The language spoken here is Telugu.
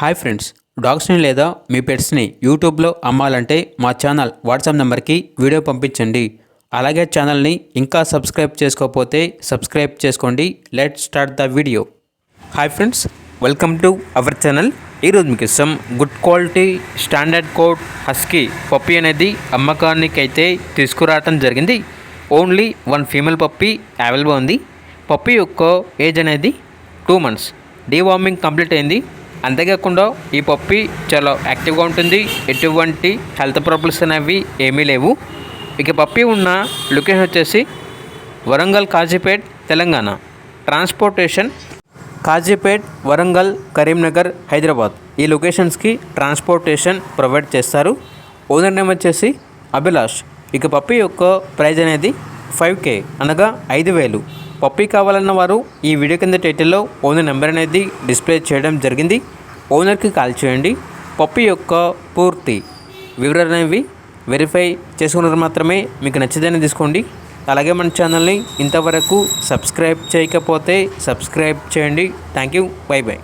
హాయ్ ఫ్రెండ్స్, డాగ్స్ని లేదా మీ పెట్స్ని యూట్యూబ్లో అమ్మాలంటే మా ఛానల్ వాట్సాప్ నెంబర్కి వీడియో పంపించండి. అలాగే ఛానల్ని ఇంకా సబ్స్క్రైబ్ చేసుకోకపోతే సబ్స్క్రైబ్ చేసుకోండి. Let start the video. Hi friends, welcome to our channel. ఈరోజు మీకు ఇష్టం good quality standard code husky puppy అనేది అమ్మకానికి అయితే తీసుకురావటం జరిగింది. ఓన్లీ 1 ఫీమేల్ పప్పీ అవైలబుల్ ఉంది. పప్పీ యొక్క ఏజ్ అనేది 2 months. డీవార్మింగ్ కంప్లీట్ అయింది. అంతేకాకుండా ఈ పప్పీ చాలా యాక్టివ్గా ఉంటుంది. ఎటువంటి హెల్త్ ప్రాబ్లమ్స్ అనేవి ఏమీ లేవు. ఇక పప్పీ ఉన్న లొకేషన్ వచ్చేసి వరంగల్, కాజీపేట్, తెలంగాణ. ట్రాన్స్పోర్టేషన్ కాజీపేట్, వరంగల్, కరీంనగర్, హైదరాబాద్ ఈ లొకేషన్స్కి ట్రాన్స్పోర్టేషన్ ప్రొవైడ్ చేస్తారు. ఓనర్ నేమ్ వచ్చేసి అభిలాష్. ఇక పప్పీ యొక్క ప్రైజ్ అనేది 5K అనగా 5,000. పప్పీ కావాలన్న వారు ఈ వీడియో కింద టైటిల్లో ఓనర్ నెంబర్ అనేది డిస్ప్లే చేయడం జరిగింది. ఓనర్కి కాల్ చేయండి. పప్పీ యొక్క పూర్తి వివరాలు అనేవి వెరిఫై చేసుకున్నారు మాత్రమే మీకు నచ్చితేనే తీసుకోండి. అలాగే మన ఛానల్ని ఇంతవరకు సబ్స్క్రైబ్ చేయకపోతే సబ్స్క్రైబ్ చేయండి. Thank you. By by.